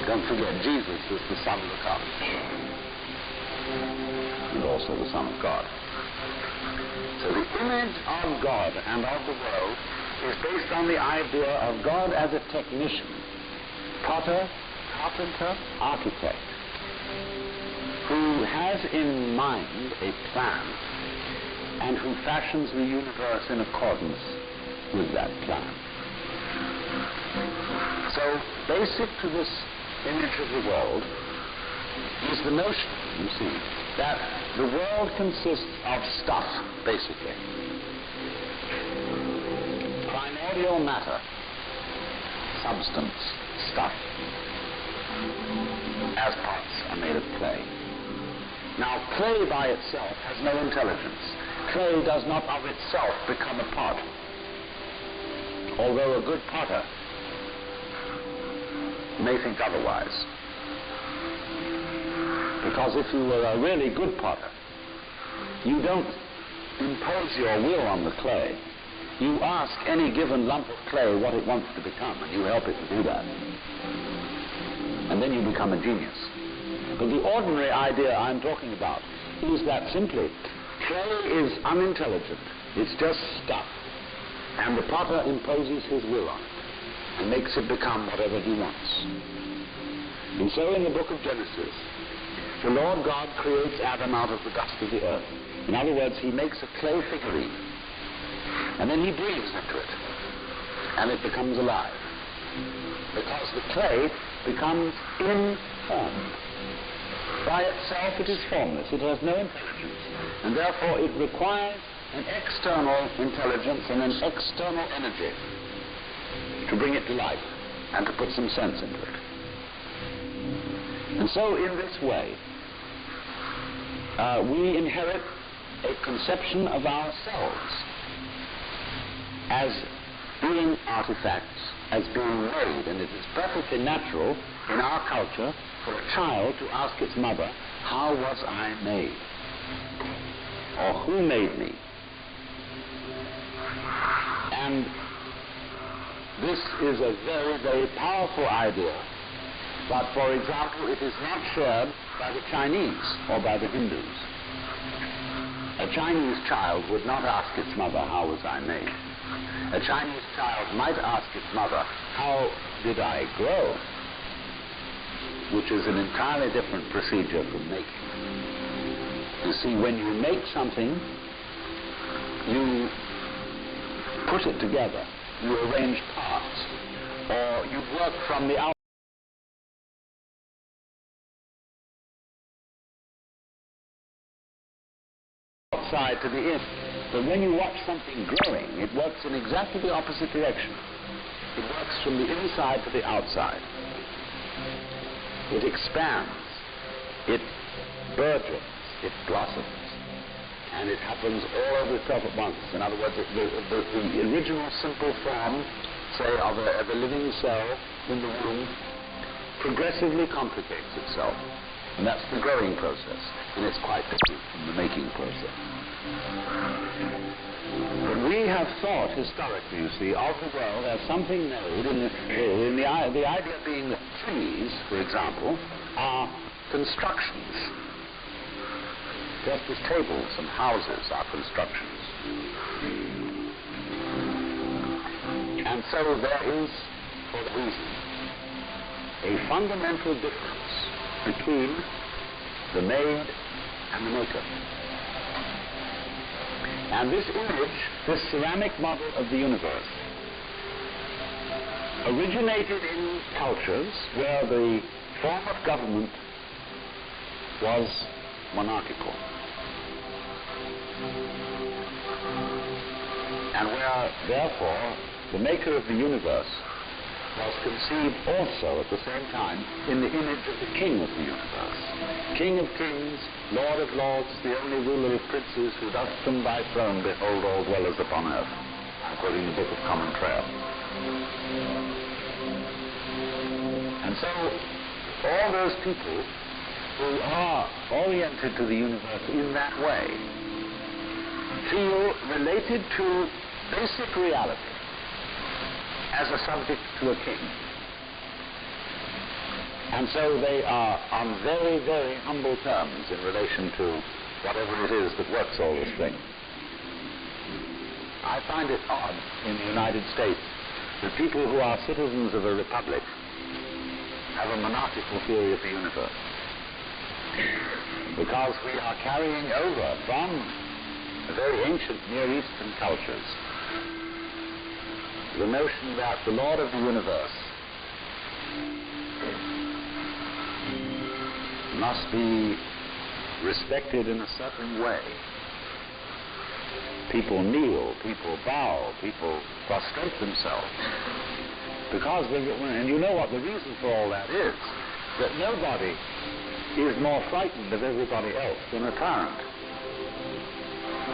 Don't forget, Jesus was the Son of God, and also the Son of God. So the image of God and of the world is based on the idea of God as a technician, potter, carpenter, architect, who has in mind a plan and who fashions the universe in accordance with that plan. So basic to this image of the world is the notion, you see, that the world consists of stuff, basically. Primordial matter, substance, stuff, as parts are made of clay. Now, clay by itself has no intelligence. Clay does not of itself become a pot, although a good potter may think otherwise. Because if you were a really good potter, you don't impose your will on the clay. You ask any given lump of clay what it wants to become, and you help it to do that. And then you become a genius. But the ordinary idea I'm talking about is that simply clay is unintelligent. It's just stuff. And the potter imposes his will on it and makes it become whatever he wants. And so in the book of Genesis, the Lord God creates Adam out of the dust of the earth. In other words, he makes a clay figurine, and then he breathes into it, and it becomes alive. Because the clay becomes informed. By itself it is formless, it has no intelligence, and therefore it requires an external intelligence and an external energy to bring it to life and to put some sense into it. And so in this way, we inherit a conception of ourselves as being artifacts, as being made, and it is perfectly natural in our culture for a child to ask its mother, how was I made? Or who made me? And this is a very, very powerful idea, but for example, it is not shared by the Chinese or by the Hindus. A Chinese child would not ask its mother, how was I made? A Chinese child might ask its mother, how did I grow? Which is an entirely different procedure from making. You see, when you make something, you put it together, you arrange parts, or you work from the outside to the in. But when you watch something growing, it works in exactly the opposite direction. It works from the inside to the outside. It expands, it burgeons, it blossoms, and it happens all over itself at once. In other words, the original simple form, say, of a living cell in the womb progressively complicates itself. And that's the growing process, and it's quite different from the making process. But we have thought historically, you see, of the world as something made, in the idea being that trees, for example, are constructions, just as tables and houses are constructions. And so there is, for that reason, a fundamental difference between the made and the maker. And this image, this ceramic model of the universe, originated in cultures where the form of government was monarchical, and where, therefore, the maker of the universe was conceived also at the same time in the image of the king of the universe. King of kings, Lord of lords, the only ruler of princes, who doth from thy throne behold all dwellers upon earth. I'm quoting the Book of Common Prayer. And so all those people who are oriented to the universe in that way feel related to basic reality as a subject to a king. And so they are on very, very humble terms in relation to whatever it is that works all this thing. I find it odd in the United States that people who are citizens of a republic have a monarchical theory of the universe. Because we are carrying over from very ancient Near Eastern cultures the notion that the Lord of the universe must be respected in a certain way. People kneel, people bow, people prostrate themselves. Because, and you know what the reason for all that is, that nobody is more frightened of everybody else than a tyrant.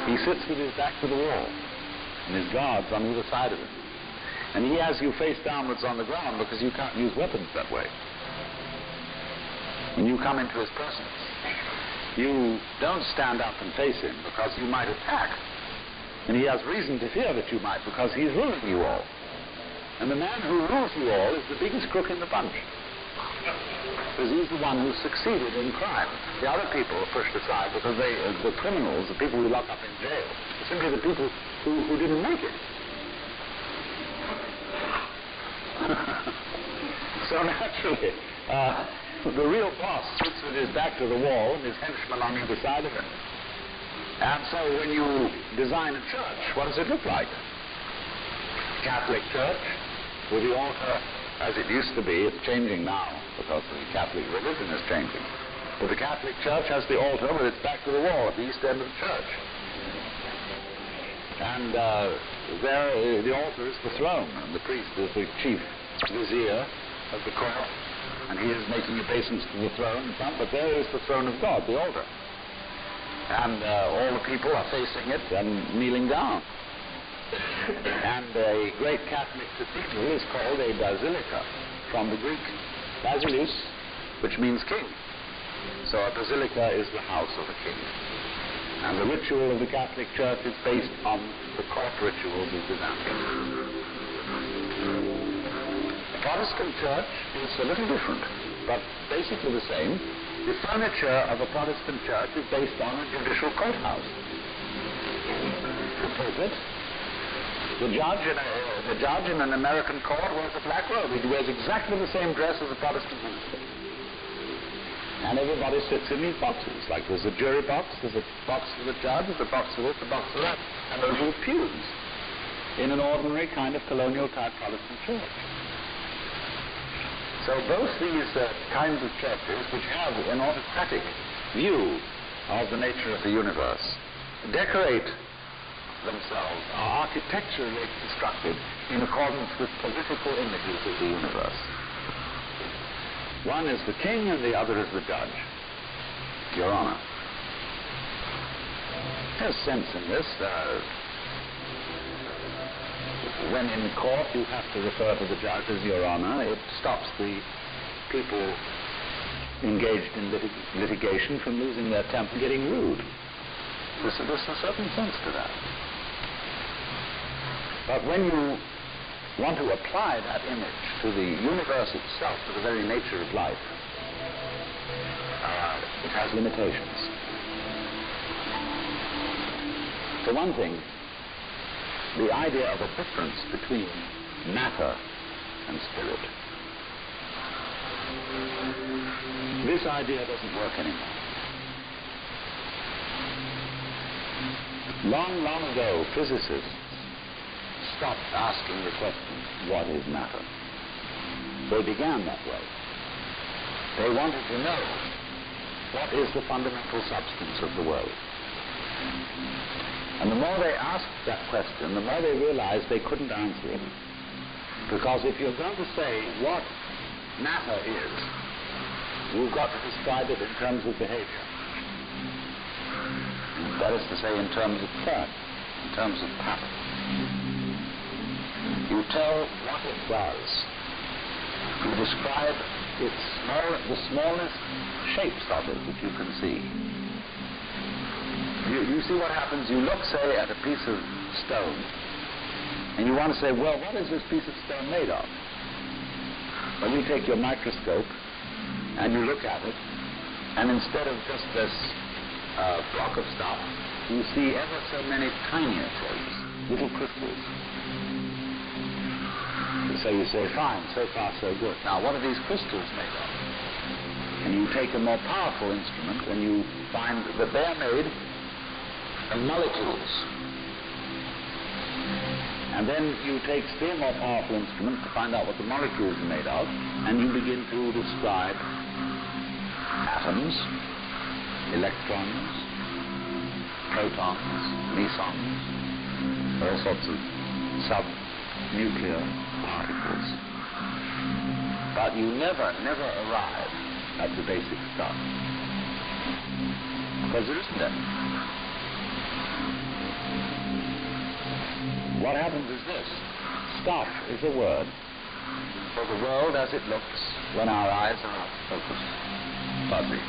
He sits with his back to the wall, and his guards on either side of him. And he has you face downwards on the ground because you can't use weapons that way. When you come into his presence, you don't stand up and face him because you might attack. And he has reason to fear that you might because he's ruling you all. And the man who rules you all is the biggest crook in the bunch. Because he's the one who succeeded in crime. The other people are pushed aside because the criminals, the people who lock up in jail, are simply the people who didn't make it. So naturally, the real boss sits with his back to the wall and his henchmen on either side of him. And so when you design a church, what does it look like? Catholic church with the altar as it used to be. It's changing now because the Catholic religion is changing. But the Catholic church has the altar with its back to the wall at the east end of the church. And there, the altar is the throne, and the priest is the chief vizier of the court, and he is making obeisance to the throne in front, but there is the throne of God, the altar. And all the people are facing it and kneeling down. And a great Catholic cathedral is called a basilica, from the Greek basileus, which means king. So a basilica is the house of a king. And the ritual of the Catholic Church is based on the court rituals of Byzantium. The Protestant Church is a little different, but basically the same. The furniture of a Protestant church is based on a judicial courthouse. The pulpit. The judge in an American court wears a black robe. He wears exactly the same dress as a Protestant minister. And everybody sits in these boxes. Like there's a jury box, there's a box for the judge, there's a box for this, a box for that. And those are pews in an ordinary kind of colonial-type Protestant church. So both these kinds of churches, which have an autocratic view of the nature of the universe, decorate themselves, are architecturally constructed in accordance with political images of the universe. One is the king and the other is the judge, Your Honor. There's sense in this. When in court you have to refer to the judge as Your Honor, it stops the people engaged in litigation from losing their temper, getting rude. There's a certain sense to that. But when you want to apply that image to the universe itself, to the very nature of life, it has limitations. For one thing, the idea of a difference between matter and spirit. This idea doesn't work anymore. Long, long ago, physicists stopped asking the question, what is matter? They began that way. They wanted to know, what is the fundamental substance of the world? And the more they asked that question, the more they realized they couldn't answer it. Because if you're going to say what matter is, you've got to describe it in terms of behavior. That is to say, in terms of form, in terms of pattern. You tell what it does. You describe the smallest shapes of it that you can see. You see what happens? You look, say, at a piece of stone, and you want to say, well, what is this piece of stone made of? Well, you take your microscope, and you look at it, and instead of just this block of stuff, you see ever so many tinier things, little crystals. So you say, fine, so far so good. Now, what are these crystals made of? And you take a more powerful instrument, and you find that they're made of molecules. And then you take still more powerful instruments to find out what the molecules are made of, and you begin to describe atoms, electrons, protons, mesons, all sorts of subnuclear particles. But you never arrive at the basic stuff, because there isn't any. What happens is this: stuff is a word for the world as it looks when our eyes are out of focus, fuzzy.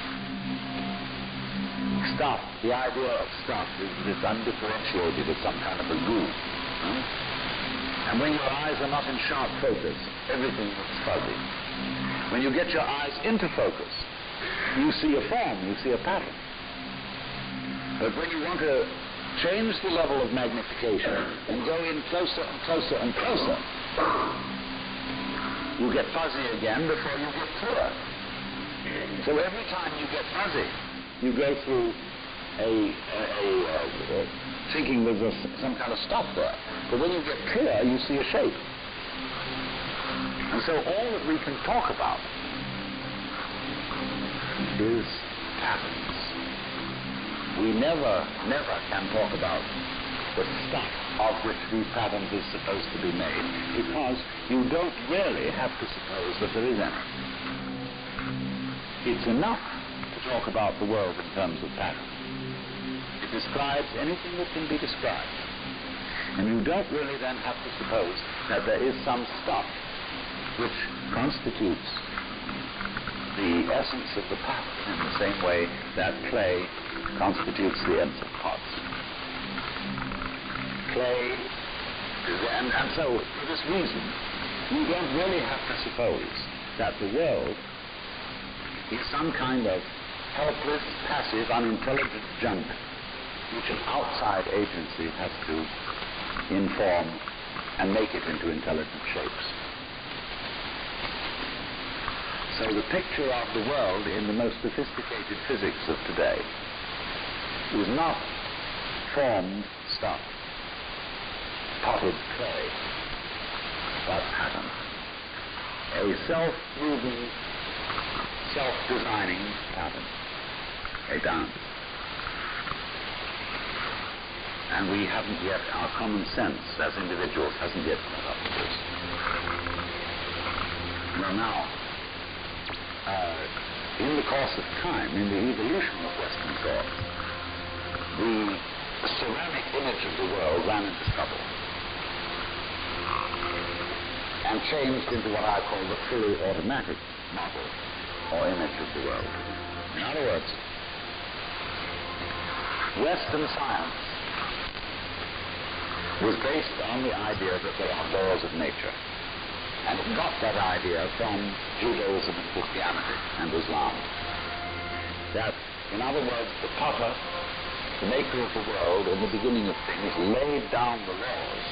Stuff, the idea of stuff is undifferentiated as some kind of a goo. And when your eyes are not in sharp focus, everything looks fuzzy. When you get your eyes into focus, you see a form, you see a pattern. But when you want to change the level of magnification and go in closer and closer and closer, you get fuzzy again before you get clear. So every time you get fuzzy, you go through thinking there's some kind of stuff there. But when you get clear, you see a shape. And so all that we can talk about is patterns. We never can talk about the stuff of which these patterns is supposed to be made, because you don't really have to suppose that there is any. It's enough to talk about the world in terms of patterns. It describes anything that can be described. And you don't really then have to suppose that there is some stuff which constitutes the essence of the pattern in the same way that clay constitutes the ends of pots. Clay, and so for this reason, you don't really have to suppose that the world is some kind of helpless, passive, unintelligent junk which an outside agency has to inform and make it into intelligent shapes. So the picture of the world in the most sophisticated physics of today is not formed stuff, potted clay, but pattern. A self-moving, self-designing pattern, a dance. And we haven't yet, our common sense as individuals hasn't yet caught up with this. Well, now, in the course of time, in the evolution of Western thought, the ceramic image of the world ran into trouble and changed into what I call the fully automatic model or image of the world. In other words, Western science was based on the idea that there are laws of nature. And it got that idea from Judaism and Christianity and Islam. That, in other words, the potter, the maker of the world, in the beginning of things, laid down the laws.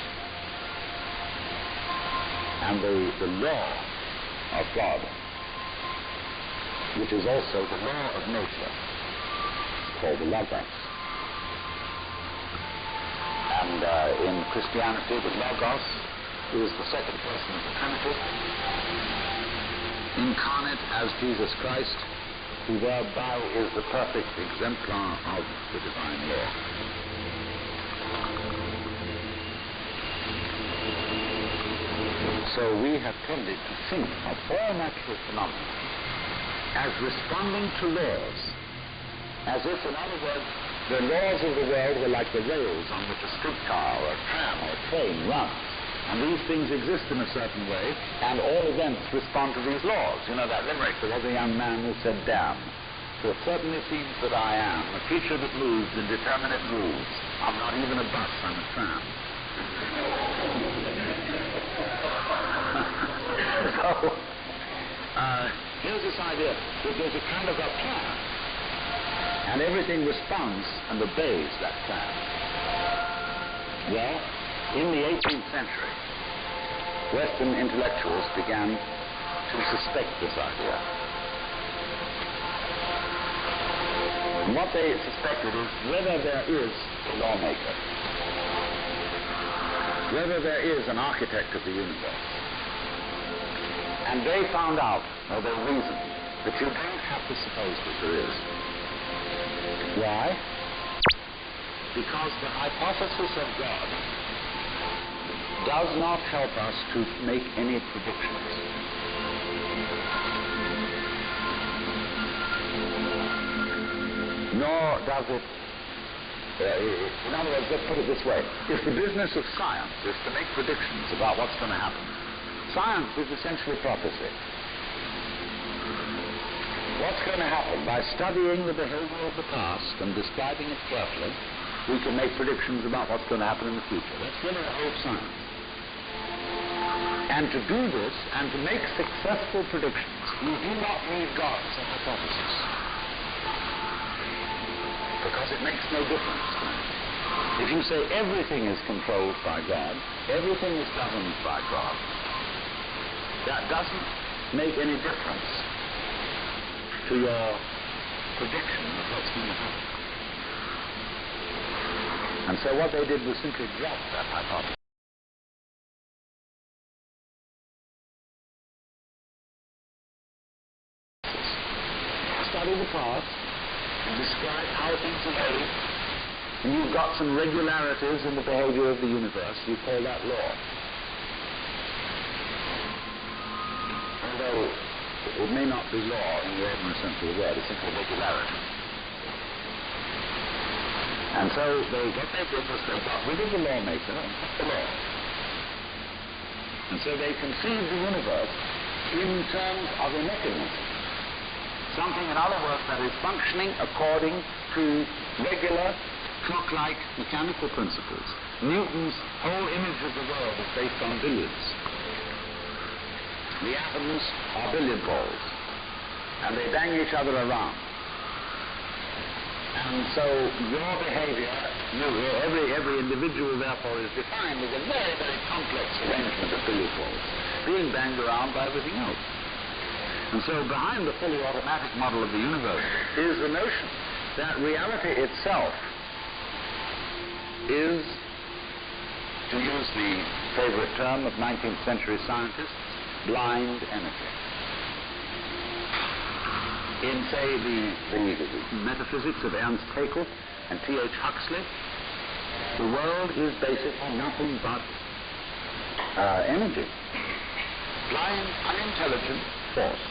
And the law of God, which is also the law of nature, called the Logos. And in Christianity, the Logos is the second person of the Trinity, incarnate as Jesus Christ, who thereby is the perfect exemplar of the divine law. So we have tended to think of all natural phenomena as responding to laws, as if, in other words, the laws of the world were like the rails on which a streetcar or a tram or a train runs. And these things exist in a certain way, and all events respond to these laws. You know that limerick, there was a young man who said, "Damn, for it certainly seems that I am a creature that moves in determinate grooves. I'm not even a bus, I'm a tram." So, here's this idea that there's a kind of a plan, and everything responds and obeys that plan. Well, in the 18th century, Western intellectuals began to suspect this idea. And what they suspected is whether there is a lawmaker, whether there is an architect of the universe. And they found out, or they reasoned, that you don't have to suppose that there is. Why? Because the hypothesis of God does not help us to make any predictions. Nor does it, in other words, let's put it this way. If the business of science is to make predictions about what's going to happen, science is essentially prophecy. What's going to happen? By studying the behavior of the past and describing it carefully, we can make predictions about what's going to happen in the future. That's really the whole science. And to do this, and to make successful predictions, you do not need God as a hypothesis. Because it makes no difference. If you say everything is controlled by God, everything is governed by God, that doesn't make any difference to your prediction of what's going to happen. And so what they did was simply drop that hypothesis. Study the past and describe how things behave, and you've got some regularities in the behavior of the universe. You call that law. Although it may not be law in the ordinary sense of the word, it's simply regularity. And so what they did was they got rid of the lawmaker and put the law. And so they conceived the universe in terms of a mechanism. Something, in other words, that is functioning according to regular, clock-like mechanical principles. Newton's whole image of the world is based on billiards. The atoms are billiard balls, and they bang each other around. And so your behavior, every individual, therefore, is defined as a very, very complex arrangement of billiard balls, being banged around by everything else. And so behind the fully automatic model of the universe is the notion that reality itself is, to use the favorite term of 19th century scientists, blind energy. In, say, the metaphysics of Ernst Haeckel and T.H. Huxley, the world is basically nothing but energy. Blind, unintelligent force.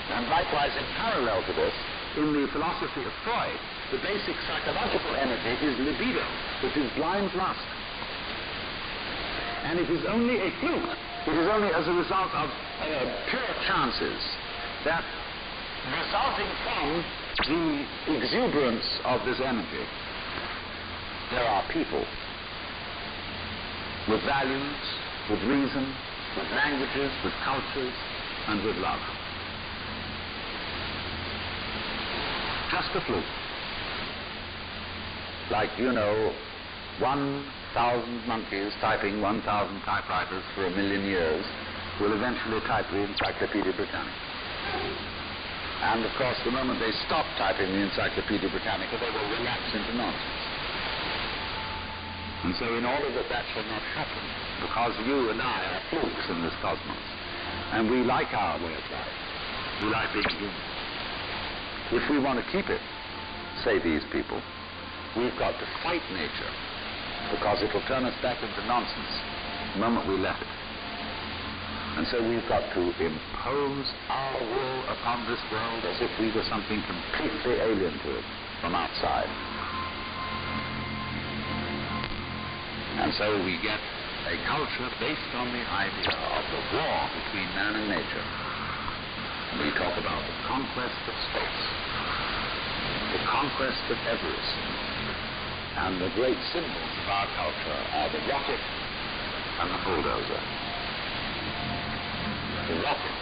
And likewise, in parallel to this, in the philosophy of Freud, the basic psychological energy is libido, which is blind lust. And it is only a fluke. It is only as a result of pure chances that, resulting from the exuberance of this energy, there are people with values, with reason, with languages, with cultures, and with love. Just a fluke. Like, 1,000 monkeys typing 1,000 typewriters for 1,000,000 years will eventually type the Encyclopedia Britannica. And, of course, the moment they stop typing the Encyclopedia Britannica, they will relapse into nonsense. And so in order that that shall not happen, because you and I are flukes in this cosmos, and we like our way of life, we like being human. If we want to keep it, say these people, we've got to fight nature, because it will turn us back into nonsense the moment we let it. And so we've got to impose our will upon this world as if we were something completely alien to it from outside. And so we get a culture based on the idea of the war between man and nature. We talk about the conquest of space, the conquest of Everest, and the great symbols of our culture are the rocket and the bulldozer. The rocket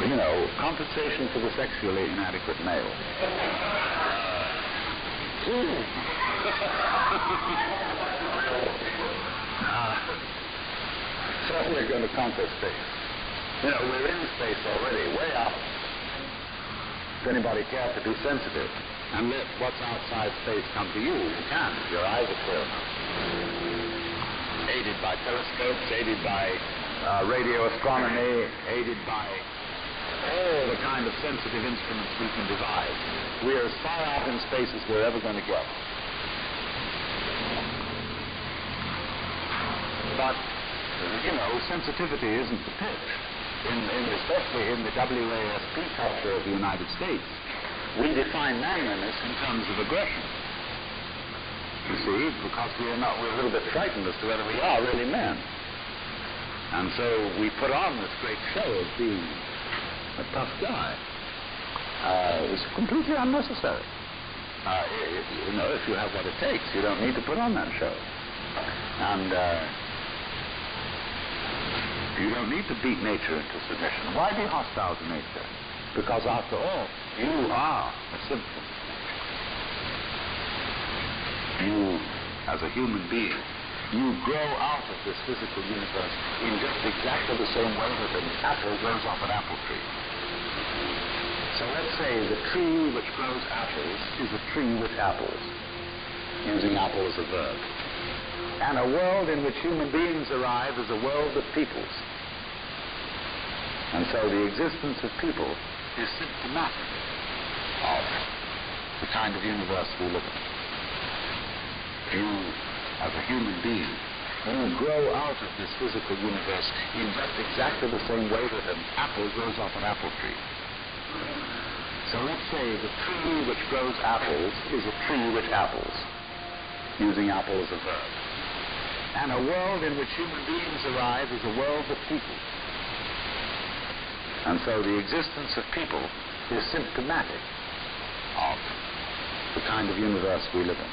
You know, compensation for the sexually inadequate male. So we're going to conquer space. You know, we're in space already, way up. If anybody cares to be sensitive and let what's outside space come to you, you can. Your eyes are clear enough. Aided by telescopes, aided by radio astronomy, aided by all the kind of sensitive instruments we can devise. We are as far out in space as we're ever going to get. But, you know, sensitivity isn't the pitch. Especially in the WASP culture of the United States, we define manliness in terms of aggression. You see, because we're a little bit frightened as to whether we are really men. And so we put on this great show of being a tough guy. It's completely unnecessary. You know, if you have what it takes, you don't need to put on that show. And you don't need to beat nature into submission. Why be hostile to nature? Because after all, you are a symptom. You, as a human being, you grow out of this physical universe in just exactly the same way that an apple grows off an apple tree. So let's say the tree which grows apples is a tree with apples, using apple as a verb. And a world in which human beings arrive is a world of peoples. And so the existence of people is symptomatic of the kind of universe we live in. You, as a human being, you grow out of this physical universe in just exactly the same way that an apple grows off an apple tree. So let's say the tree which grows apples is a tree with apples, using apple as a verb. And a world in which human beings arrive is a world of people. And so the existence of people is symptomatic of the kind of universe we live in.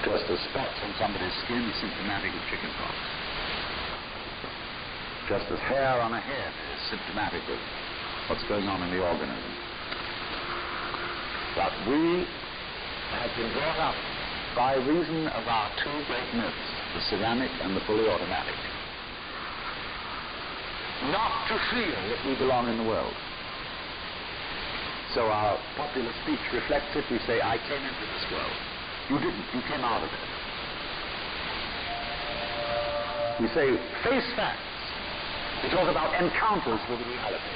Just as spots on somebody's skin is symptomatic of chickenpox. Just as hair on a head is symptomatic of what's going on in the organism. But we have been brought up by reason of our two great myths, the ceramic and the fully automatic, not to feel that we belong in the world. So our popular speech reflects it. We say, I came into this world. You didn't. You came out of it. We say, face facts. We talk about encounters with reality.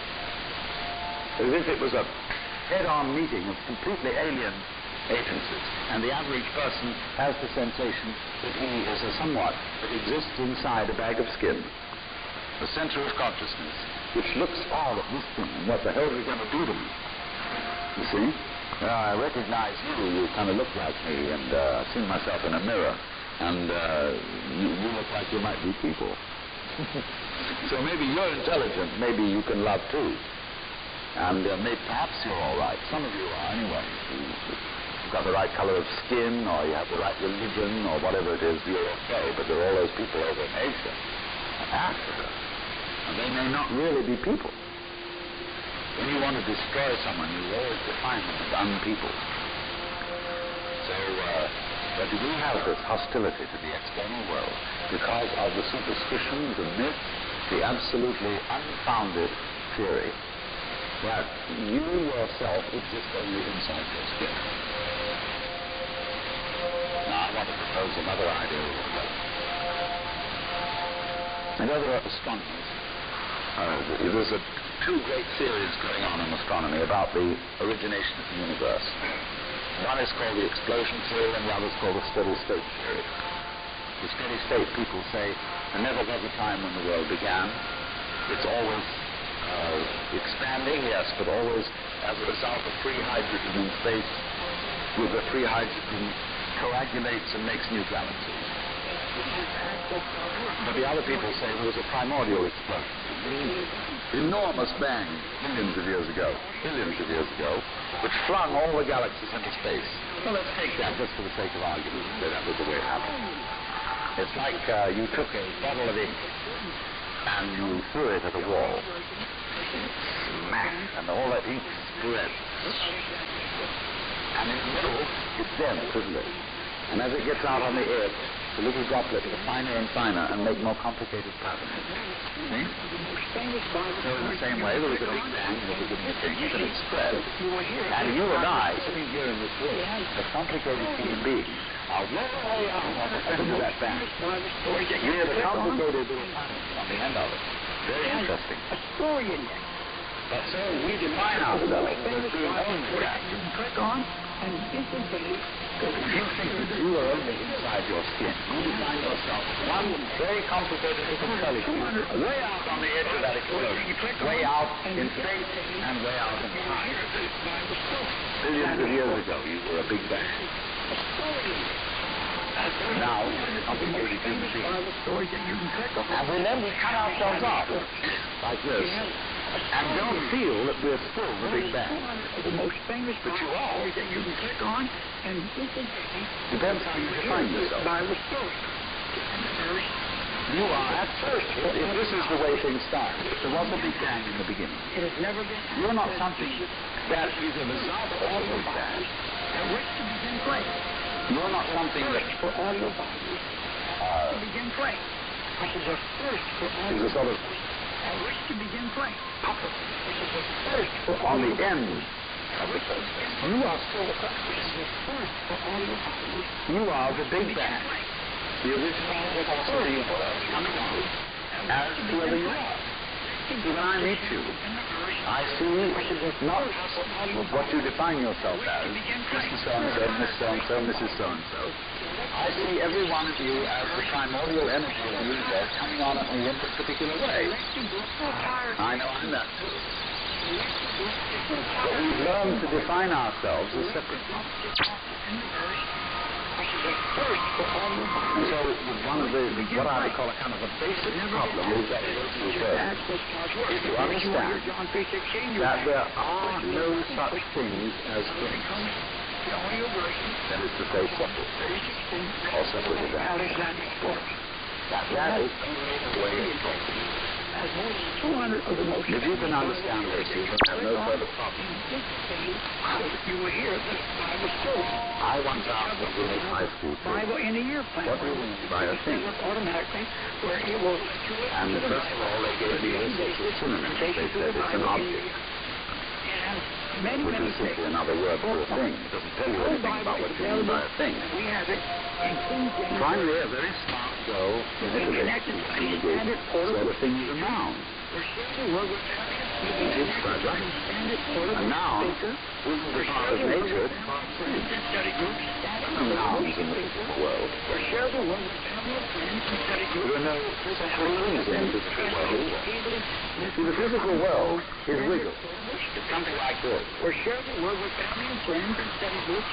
As if it was a head-on meeting of completely alien agencies. And the average person has the sensation that he is a somewhat that exists inside a bag of skin. The center of consciousness, which looks out at this thing, and what the hell are we going to do to me? You see? I recognize you. You kind of look like me, and I've seen myself in a mirror, and you look like you might be people. So maybe you're intelligent. Maybe you can love too. And maybe perhaps you're all right. Some of you are anyway. You've got the right color of skin, or you have the right religion, or whatever it is, you're okay. But there are all those people over in Asia and Africa. And they may not really be people. When you want to destroy someone, you always define them as unpeople. So, but we have this hostility to the external world because of the superstition, the myth, the absolutely unfounded theory that you yourself exist only inside your skin. Now, I want to propose another idea a little bit. And other astronomers, there's two great theories going on in astronomy about the origination of the universe. One is called the explosion theory, and the other is called the steady state theory. The steady state people say there never was a time when the world began. It's always expanding, yes, but always as a result of free hydrogen in space. With the free hydrogen coagulates and makes new galaxies. But the other people say there was a primordial explosion, enormous bang, billions of years ago, which flung all the galaxies into space. Well, let's take that just for the sake of argument, say that was the way it happened. It's like you took a bottle of ink and you threw it at a wall. Smash, and all that heat spreads. And in the middle, it's dense, isn't it? And as it gets out on the edge, the little droplets are finer and finer and make more complicated patterns. See? So in the same way, there was a big bang in the beginning of things, and it spread. And you and I, sitting here in this room, the complicated human beings, are way out on the end of that bang. You hear the complicated little patterns on the end of it. Very interesting. But so we define ourselves as being only that. You can click on, and instantly, you think that you are only inside your skin. You define yourself as one very complicated little molecule, way out on the edge of that explosion, way out in space and way out in time. Billions of years ago, you were a big bang. Now, complicated human beings. And then we cut ourselves off, like this. And don't feel that we're still the Big Bang. The most famous but you are. that you can click on, and depends how you define yourself. Bible story. You are at first, if this is the way things start, there was a Big Bang in the beginning. It has never been. You're not something that is a result of the Big Bang. At which to begin playing. You're not something that for all your bodies. To begin playing. This is the first for all is a sort of at which to begin playing. puppet This is the first for all on the your end. You are still the first. This is the first for all your bodies. You are the Big Bang. The original velocity of coming on as whoever you are. When I meet you, I see not what you define yourself as, Mr. So-and-so, Miss So-and-so, Mrs. So-and-so. I see every one of you as the primordial energy of the universe coming on at me in this particular way. I know I'm that too. But we've learned to define ourselves as separate. And so one of the, what I would call a kind of a basic problem is that is to understand that there are no such things as things. That is to say, separate things, or separate events. That is the way it goes. If you can understand this, you will have no further problem. I once asked a really high school student, what do you mean by a thing? And first of all, they gave me all sorts of synonyms. They said it's an object, which is simply another word for a thing. It doesn't tell you anything about what you mean by a thing. Finally, a very smart girl in Italy indicated that a thing is a noun. It's quite right. A noun isn't a part of nature, it's part of things. Nouns in the physical world. There are no separate things in the physical world. See, the physical world is wiggle. It's something like this. Or share the word with family and friends and study books.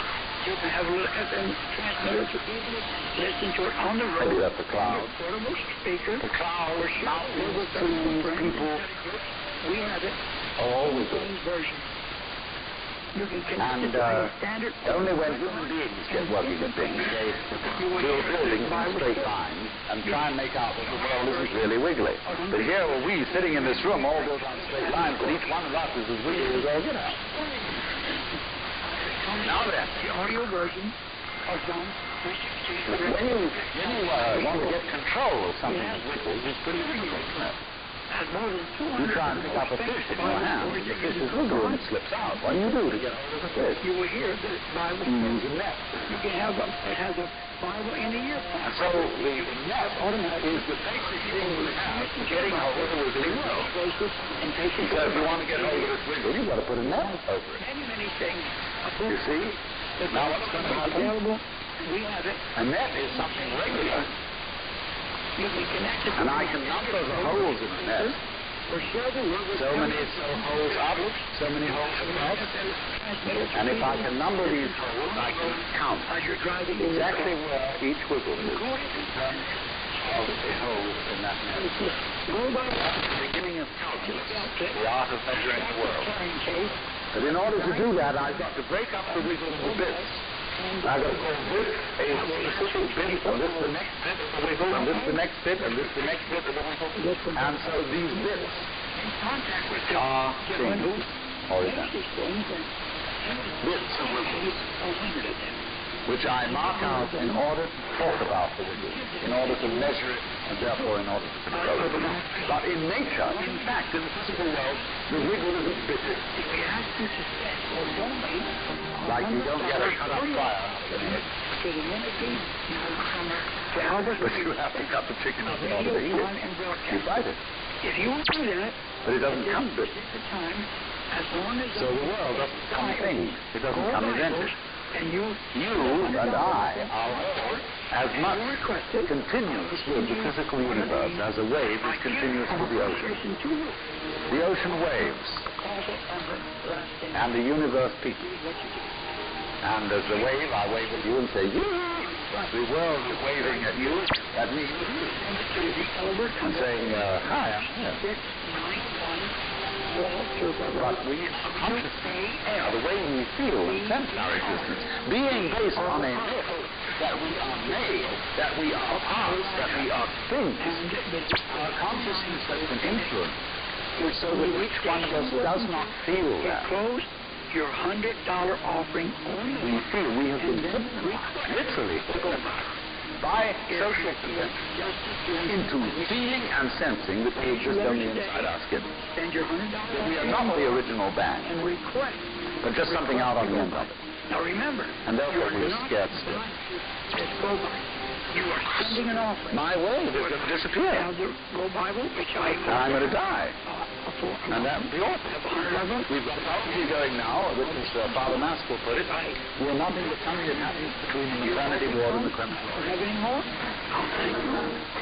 You can have a FM transmitter to people listen to it on the road. Maybe that's the cloud. Portable speaker. The cloud, mountains, trees, people, we have it. all wiggle. Version. You can connect And it to a standard. only when human beings get working at things, they build buildings in straight lines and try and make out that the world isn't really wiggly. But here are we sitting in this room all built on straight lines, but each one of us is as wiggly as all get out. Now then, The audio version of John 3:16. when you want to get control of something that wiggles, it's pretty difficult, isn't it? Has more than You try and pick up a fish in your hand, the fish is wiggling and it slips out. What do you do to get hold of the fish? You will hear the Bible. You use a net. You can have it has a Bible in the ear. And so the net is the basic thing we have for getting hold of the wiggling world. And patient. So if you want to get hold of this wiggle, you've got to put a net over it. Many things. You see? Now what's going to happen? Available. We have it. A net is something regular. You can connect it. And I can number the holes in the net. Or share the word with So many holes up, so many holes across. And if I can number these holes, I can count exactly where each wiggle is in terms of the holes in that net. That's the beginning of calculus, the art of measuring the world. But in order to do that, I've got to break up the wiggle into bits. I'm going to call this a specific bit, and this the next bit of the wiggle, and this the next bit, and this the next bit of the wiggle. And so these bits are singles or events. Bits of wiggles, which I mark out in order to talk about the wiggle, in order to measure it, and therefore in order to control it. But in nature, in fact, in the physical world, the wiggle isn't bitted. Like you don't get a cut-up fire. But you have to cut the chicken up in order to eat it. You bite it. If you want to do that, but it doesn't come bitten. So the world doesn't come thing. It doesn't come invented. And you and I are as much continuous with the physical universe as a wave is continuous with the ocean. The ocean waves, and the universe peaks. And as the wave, I wave at you and say, you. The world is waving at you, at me, and saying, hi, I'm here. But we consciously, the way we feel and sense our existence, being based on a myth that we are made, that we are parts, that we are things, our consciousness has been influenced, so that each one of us does not feel that. Your $100 offering only. We feel we have been literally by social consent into feeling and sensing that we exist only inside our skin. Spend your $100. That we are not the original band, but just something out on the end of it. Now remember, and therefore we are scared still. You are sending an offering. My world is going to disappear. Now the Bible, which and I'm going to die. And that would be awful. We've got a prophecy going now, which is Father Maskell put it. We're not in the tongue that happens between the maternity ward and the crematorium. Have any more?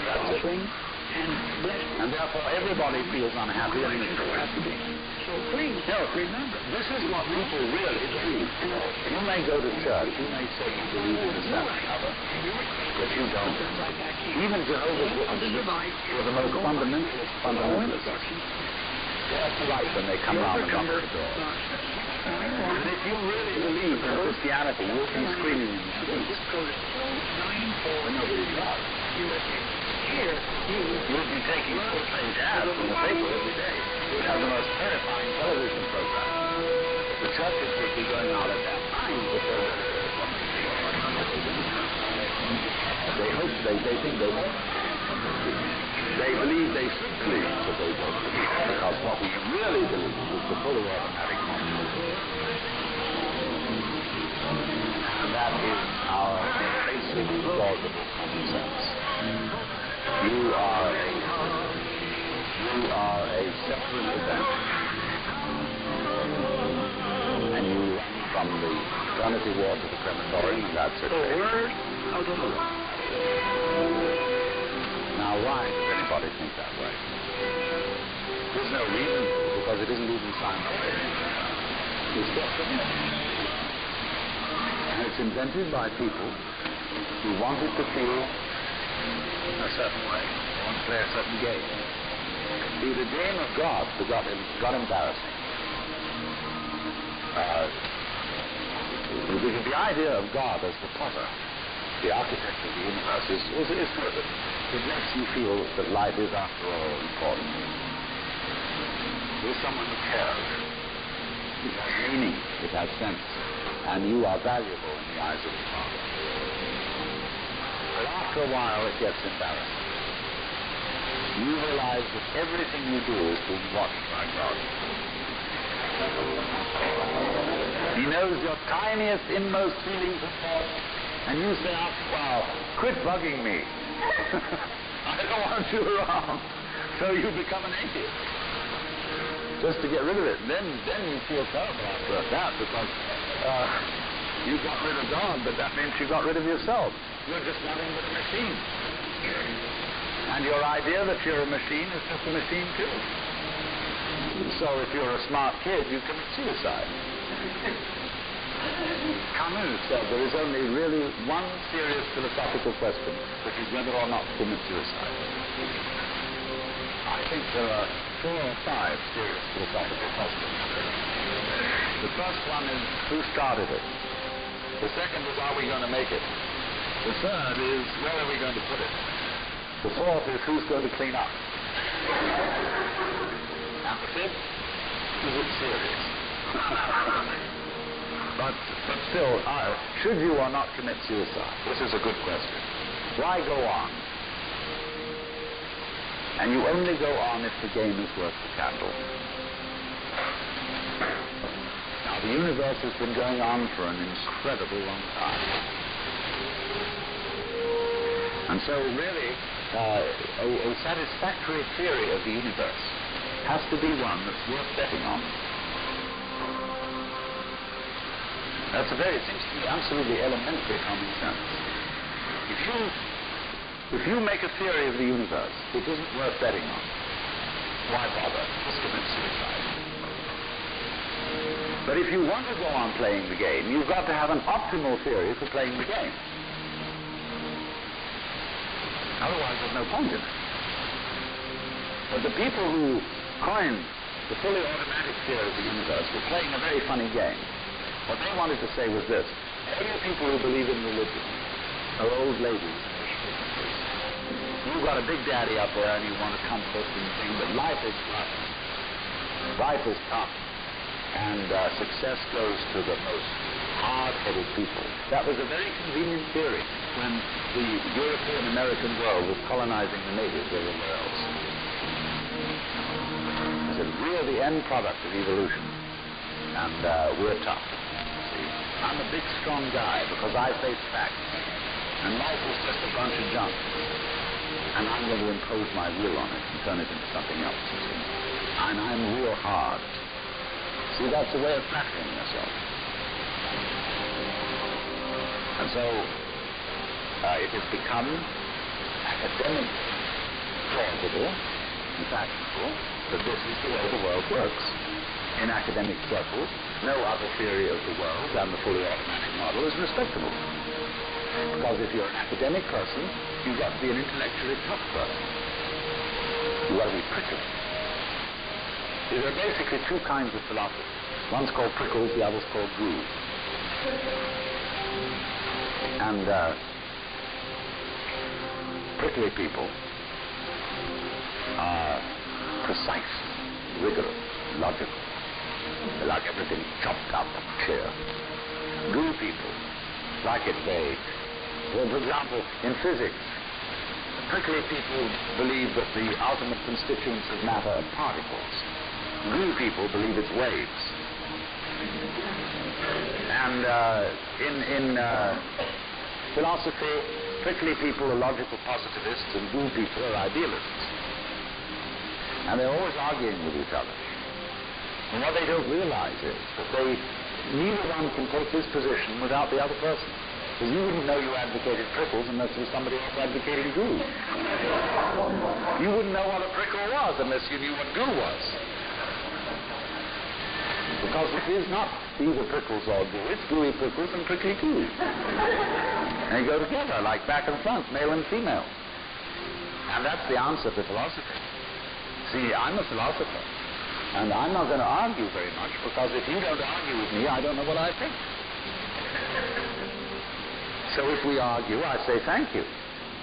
That's it. And therefore everybody feels unhappy and miserable. So please, remember, this is what people really believe. You may go to church, you may say you believe in this, that, and the other, but you don't. Even Jehovah's Witnesses were the most fundamentalists. They're polite when they come around and knock at the door. And if you really believe in Christianity, you'll be screaming in the streets. When nobody does. You'll be taking full-page ads from the paper every day. You'd have the most terrifying television program. The churches would be going out at that time because they hope they think they won't. They believe they should believe, but they don't believe. Because what we really believe is the fully automatic communism. And that is our basic plausible common sense. You are a separate event. And you run from the maternity ward to the crematorium, and that's it. The word of the Lord. Now, why does anybody think that way? There's no reason to, because it isn't even scientific. It's just a myth. And it's invented by people who wanted to feel a certain way, want to play a certain game. See, the game of God got embarrassing. The idea of God as the potter, the architect of the universe, is good. It makes you feel that life is, after all, important. There's someone who cares. It has meaning. It has sense. And you are valuable in the eyes of the Father. But after a while, it gets embarrassing. You realize that everything you do is being watched by God. He knows your tiniest, inmost feelings and thoughts, and you say after a while, quit bugging me. I don't want you around. So you become an atheist. Just to get rid of it. Then you feel terrible after that, because you got rid of God, but that means you got rid of yourself. You're just nothing but a machine. And your idea that you're a machine is just a machine too. So if you're a smart kid, you commit suicide. Camus said there is only really one serious philosophical question, which is whether or not to commit suicide. I think there are 4 or 5 serious philosophical questions. The first one is, who started it? The second is, are we going to make it? The third is, where are we going to put it? The fourth is, who's going to clean up? And the fifth, is it serious? but still, should you or not commit suicide? This is a good question. Why go on? And you only go on if the game is worth the candle. Now, the universe has been going on for an incredibly long time. And so, really, a satisfactory theory of the universe has to be one that's worth betting on. That's a very, it seems to me, absolutely elementary common sense. If you make a theory of the universe which isn't worth betting on, why bother? Just commit suicide. But if you want to go on playing the game, you've got to have an optimal theory for playing the game. Otherwise, there's no point in it. But the people who coined the fully automatic theory of the universe were playing a very funny game. What they wanted to say was this: all you people who believe in religion are old ladies. You've got a big daddy up there and you want to comfort and thing, but life is tough. Life is tough. And success goes to the most hard-headed people. That was a very convenient theory when the European-American world was colonizing the natives everywhere else. They said, we're the end product of evolution, and we're tough. See? I'm a big, strong guy because I face facts, and life is just a bunch of junk. And I'm going to impose my will on it and turn it into something else. And I'm real hard. See, that's a way of flattering yourself. And so it has become academic plausible, in fact, that this is the way the world works. In academic circles, no other theory of the world than the fully automatic model is respectable. Because if you're an academic person, you've got to be an intellectually tough person. You've got to be prickly. There are basically two kinds of philosophy. One's called prickles, the other's called grooves. And prickly people are precise, rigorous, logical. They like everything chopped up and clear. Groove people like it vague. Well, for example, in physics, prickly people believe that the ultimate constituents of matter are particles. Groove people believe it's waves. And in philosophy, prickly people are logical positivists and groove people are idealists. And they're always arguing with each other. And what they don't realize is that neither one can take his position without the other person. Because you wouldn't know you advocated prickles unless there was somebody else advocating goo. You wouldn't know what a prickle was unless you knew what goo was. Because it is not either prickles or goo, it's gooey prickles and prickly goo. And they go together like back and front, male and female. And that's the answer to philosophy. See, I'm a philosopher. And I'm not going to argue very much, because if you don't argue with me, I don't know what I think. So if we argue, I say thank you.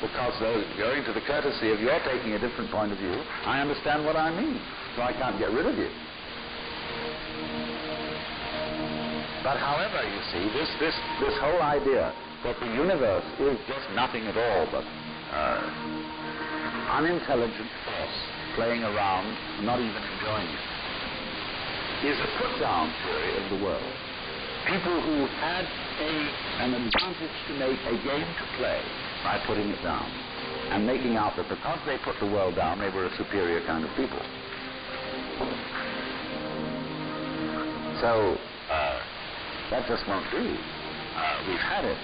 Because going to the courtesy of your taking a different point of view, I understand what I mean. So I can't get rid of you. But however, you see, this whole idea that the universe is just nothing at all but unintelligent force playing around, not even enjoying it, is a put-down theory of the world. People who had an advantage to make, a game to play, by putting it down, and making out that because they put the world down, they were a superior kind of people. So, that just won't do. We've had it.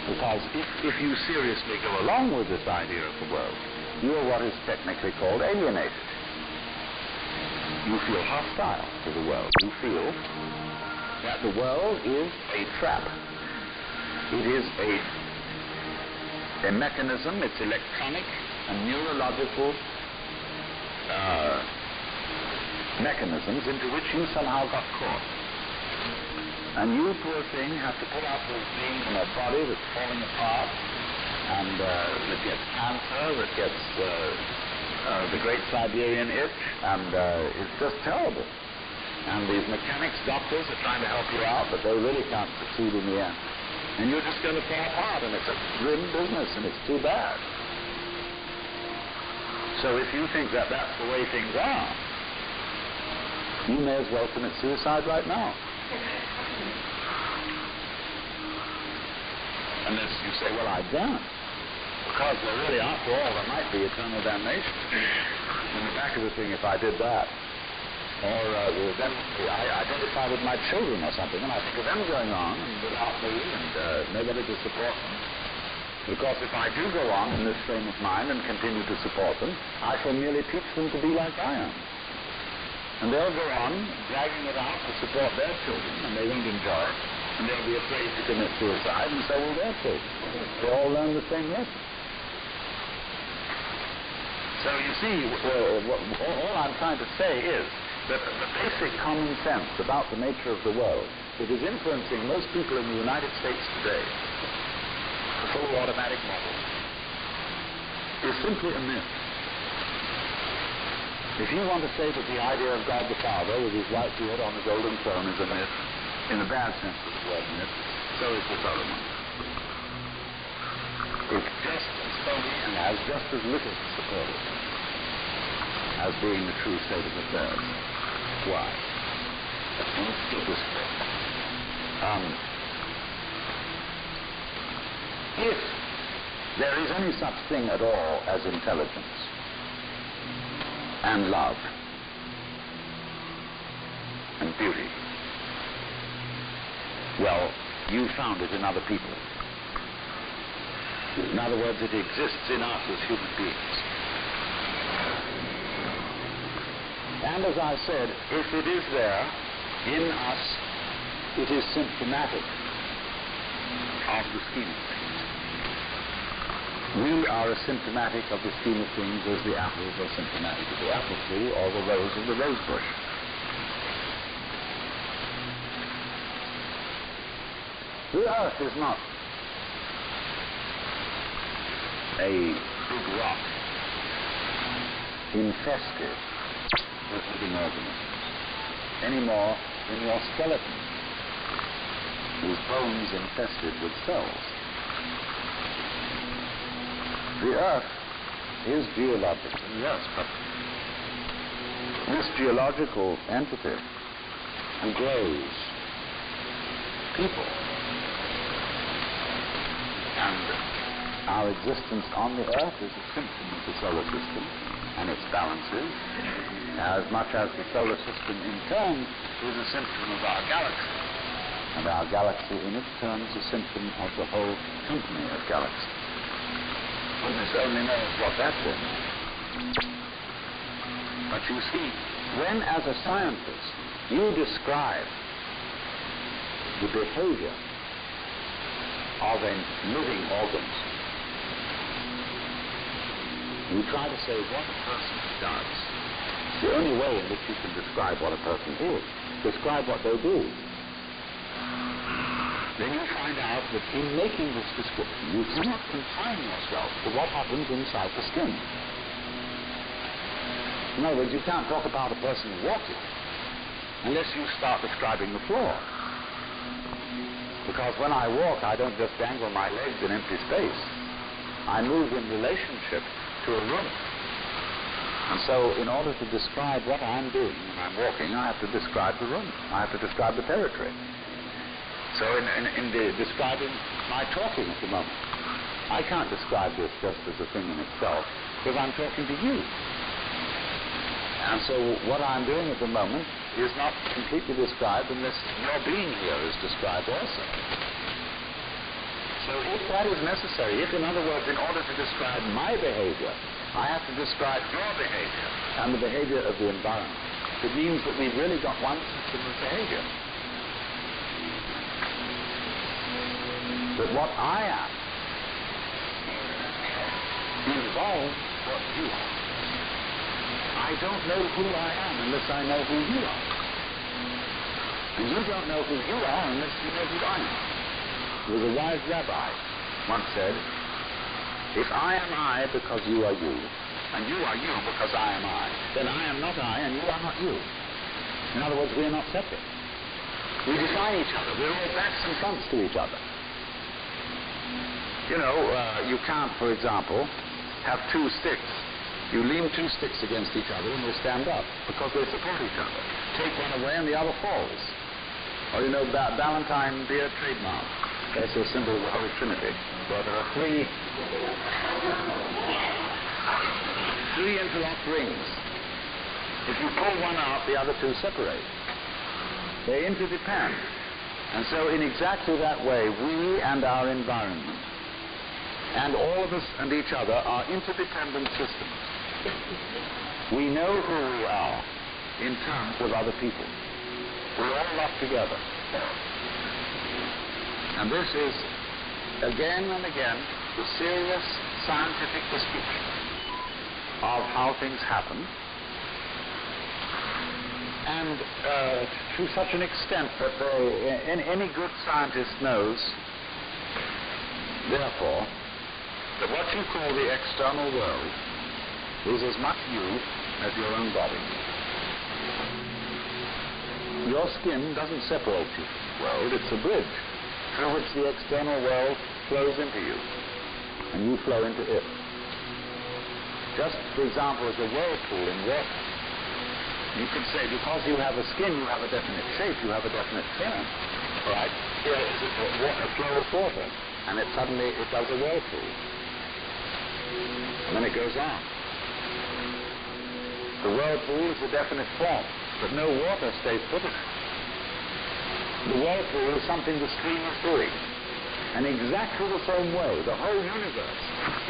Because if you seriously go along with this idea of the world, you are what is technically called alienated. You feel hostile to the world. You feel that the world is a trap. It is a mechanism, it's electronic and neurological mechanisms into which you somehow got caught. And you, poor thing, have to put up with being in a body that's falling apart, and that gets cancer, that gets the Great Siberian Itch, and it's just terrible. And these mechanics doctors are trying to help you out, but they really can't succeed in the end. And you're just going to fall apart, and it's a grim business, and it's too bad. So if you think that that's the way things are, you may as well commit suicide right now. Unless you say, well, I don't. Because there really, after all, there might be eternal damnation. In the back of the thing, if I did that. Or then I identify with my children or something, and I think of them going on and without me and nobody to support them. Because if I do go on in this frame of mind and continue to support them, I shall merely teach them to be like I am. And they'll go on dragging it out to support their children, and they won't enjoy it, and they'll be afraid to commit suicide, and so will their children. They all learn the same lesson. So you see, all I'm trying to say is that the basic common sense about the nature of the world that is influencing most people in the United States today, the fully automatic model, is simply a myth. If you want to say that the idea of God the Father with his white beard on the golden throne is a myth, in the bad sense of the word myth, so is this other one. It's just as phony and has just as little to support it as being the true state of affairs. Why? Let's put this way. If there is any such thing at all as intelligence and love and beauty, well, you found it in other people. In other words, it exists in us as human beings. And as I said, if it is there in us, it is symptomatic of the scheme of things. We are as symptomatic of the scheme of things as the apples are symptomatic of the apple tree or the rose of the rose bush. The earth is not a big rock infested with living organisms, any more than your skeleton, whose bones infested with cells. The earth is geological, yes, but this geological entity grows people, and our existence on the earth is a symptom of the solar system and its balances, as much as the solar system in turn is a symptom of our galaxy, and our galaxy in its turn is a symptom of the whole company of galaxies. Goodness only knows what that is. But you see, when as a scientist you describe the behavior of a living organism, you try to say what a person does. It's the only way in which you can describe what a person is. Describe what they do. Then you find out that in making this description, you cannot confine yourself to what happens inside the skin. In other words, you can't talk about a person walking unless you start describing the floor. Because when I walk, I don't just dangle my legs in empty space. I move in relationship to a room. And so, in order to describe what I'm doing when I'm walking, I have to describe the room. I have to describe the territory. So, in describing my talking at the moment, I can't describe this just as a thing in itself, because I'm talking to you. And so, what I'm doing at the moment is not completely described unless your being here is described also. So if that is necessary, if in other words, in order to describe my behavior, I have to describe your behavior and the behavior of the environment, it means that we've really got one system of behavior. That what I am involves what you are. I don't know who I am unless I know who you are. And you don't know who you are unless you know who I am. There was a wise rabbi once said, if I am I because you are you, and you are you because I am I, then I am not I and you are not you. In other words, we are not separate. We define each other. We're all backs and fronts to each other. You know, you can't, for example, have two sticks. You lean two sticks against each other and they stand up because they support each other. Take one away and the other falls. Or, you know, Ballantine beer trademark. That's a symbol of the Holy Trinity. Where there are three interlocked rings. If you pull one out, the other two separate. They interdepend. And so in exactly that way, we and our environment, and all of us and each other, are interdependent systems. We know who we are in terms with other people. We all love together. And this is, again and again, the serious scientific description of how things happen. And to such an extent that any good scientist knows, therefore, that what you call the external world is as much you as your own body. Your skin doesn't separate you from the world, it's a bridge through which the external world flows into you, and you flow into it. Just, for example, as a whirlpool in water. You could say, because you have a skin, you have a definite shape, you have a definite turn. Right? Here is a flow of water, and it suddenly does a whirlpool. And then it goes on. The whirlpool is a definite form, but no water stays put in it. The whirlpool is something the stream is doing. And exactly the same way, the whole universe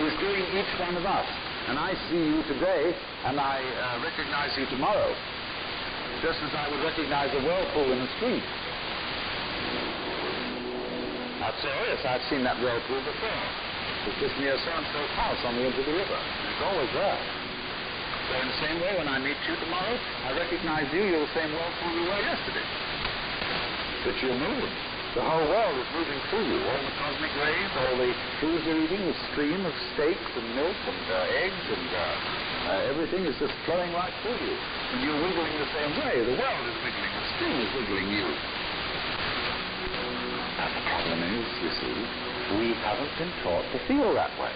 is doing each one of us. And I see you today, and I recognize you tomorrow, just as I would recognize a whirlpool in the street. That's serious. I've seen that whirlpool before. It's just near so-and-so's house on the edge of the river. It's always there. So in the same way, when I meet you tomorrow, I recognize you. You're the same whirlpool you were yesterday. But you're moving. The whole world is moving through you. All the cosmic rays, all the foods you're eating, the stream of steaks and milk and eggs and everything is just flowing right through you. And you're wiggling the same way. The world is wiggling. The stream is wiggling you. And the problem is, you see, we haven't been taught to feel that way.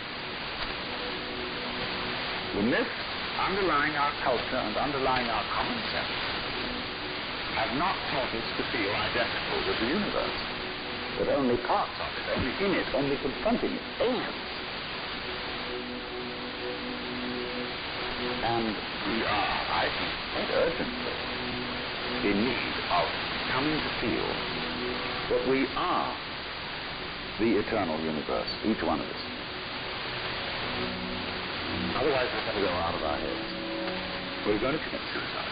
The myths underlying our culture and underlying our common sense have not taught us to feel identical with the universe. But only parts of it, only in it, only confronting it, aliens. And we are, I think, quite urgently in need of coming to feel that we are the eternal universe, each one of us. Otherwise, we're going to go out of our heads. We're going to commit suicide,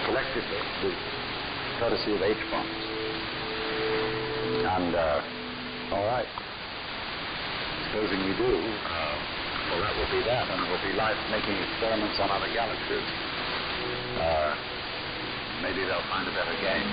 collectively, with courtesy of H-bombs. And, all right, supposing we do, well, that will be that, and it will be life making experiments on other galaxies. Maybe they'll find a better game.